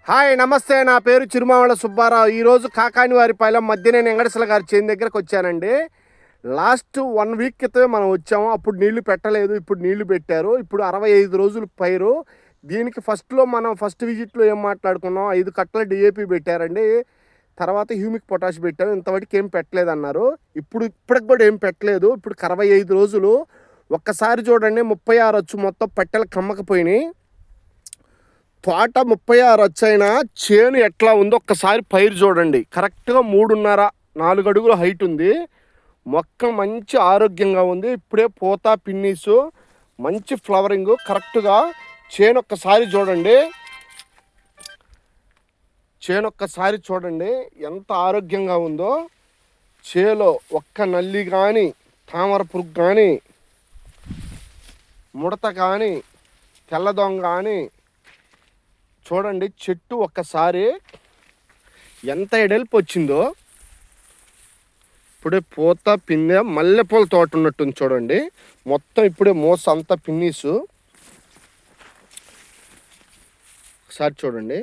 Hi నమస్తే, నా పేరు చిరుమావళ సుబ్బారావు. ఈరోజు కాకానివారిపాలెం మధ్యనేని వెంకటేశ్వర గారి చేను దగ్గరకు వచ్చానండి. లాస్ట్ 1 వీక్ క్రితమే మనం వచ్చాము. అప్పుడు నీళ్లు పెట్టలేదు, ఇప్పుడు నీళ్లు పెట్టారు. ఇప్పుడు 65 రోజులు పైరు. దీనికి ఫస్ట్ విజిట్లో ఏం మాట్లాడుకున్నాం, 5 కట్టల డిఏపి పెట్టారండి. తర్వాత హ్యూమిక్ పొటాష్ పెట్టారు. ఇంతవరకు ఏం పెట్టలేదన్నారు. ఇప్పటికి కూడా ఏం పెట్టలేదు. ఇప్పుడు 65 రోజులు. ఒక్కసారి చూడండి, 36 వచ్చు మొత్తం పెట్టెలు కమ్మకపోయినాయి. తోట 36 వచ్చైనా చేను ఎట్లా ఉందో ఒక్కసారి పైరు చూడండి. కరెక్ట్గా 3.5-4 అడుగుల హైట్ ఉంది. మొక్క మంచి ఆరోగ్యంగా ఉంది. ఇప్పుడే పూత పిన్నీసు మంచి ఫ్లవరింగ్. కరెక్ట్గా చేను ఒక్కసారి చూడండి. చేను ఒక్కసారి చూడండి ఎంత ఆరోగ్యంగా ఉందో. చేలో ఒక్క నల్లి కానీ, తామర పురుగు కానీ, ముడత కానీ, తెల్లదొంగ కానీ చూడండి. చెట్టు ఒక్కసారి ఎంత ఎడల్పు వచ్చిందో. ఇప్పుడే పూత పిందె మల్లెపూల తోట ఉన్నట్టుంది చూడండి. మొత్తం ఇప్పుడే మోస అంతా పిన్నీసు. ఒకసారి చూడండి,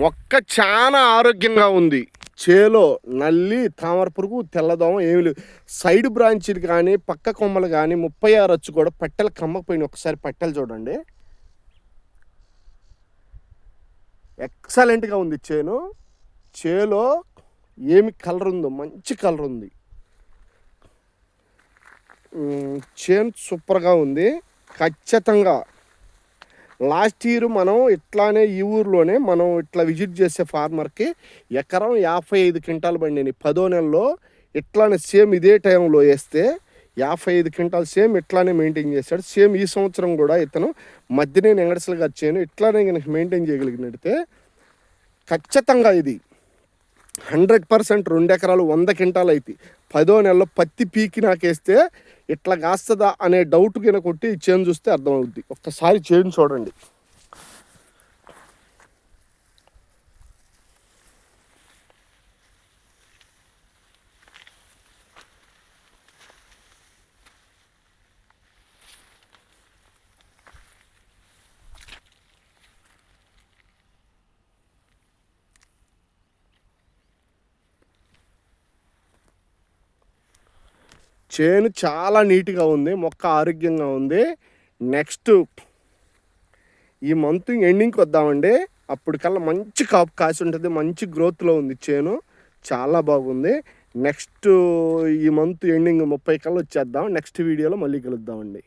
మొక్క చాలా ఆరోగ్యంగా ఉంది. చేలో నల్లి, తామర పురుగు, తెల్లదోమ ఏమి లేవు. సైడ్ బ్రాంచీలు కానీ, పక్క కొమ్మలు కానీ 36 వచ్చి కూడా పట్టెలు కమ్మకపోయినాయి. ఒకసారి పట్టెలు చూడండి. ఎక్సలెంట్గా ఉంది చేను. చేలో ఏమి కలర్ ఉందో, మంచి కలర్ ఉంది. చేను సూపర్గా ఉంది. ఖచ్చితంగా లాస్ట్ ఇయర్ మనం ఇట్లానే ఈ ఊర్లోనే మనం ఇట్లా విజిట్ చేసే ఫార్మర్కి ఎకరం 55 క్వింటాలు పండినాయి 10వ నెలలో. ఇట్లానే సేమ్ ఇదే టైంలో వేస్తే 55 క్వింటాలు సేమ్ ఇట్లానే మెయింటైన్ చేశాడు. సేమ్ ఈ సంవత్సరం కూడా ఇతను మధ్యనేని వెంకటేశ్వర గారి చేను ఇట్లానే కనుక మెయింటైన్ చేయగలిగినట్టే ఖచ్చితంగా ఇది 100% 2 ఎకరాలు 100 క్వింటాలు అయితే 10వ నెలలో పత్తి పీకి నాకేస్తే ఇట్లా కాస్తుందా అనే డౌట్ కింద కొట్టి చేను చూస్తే అర్థమవుద్ది. ఒక్కసారి చేను చూడండి. చేను చాలా నీట్గా ఉంది. మొక్క ఆరోగ్యంగా ఉంది. నెక్స్ట్ ఈ మంత్ ఎండింగ్కి వద్దామండి. అప్పటికల్లా మంచి కాపు కాసి ఉంటుంది. మంచి గ్రోత్లో ఉంది చేను. చాలా బాగుంది. నెక్స్ట్ ఈ మంత్ ఎండింగ్ 30 కల్లా వచ్చేద్దాం. నెక్స్ట్ వీడియోలో మళ్ళీ కలుద్దామండి.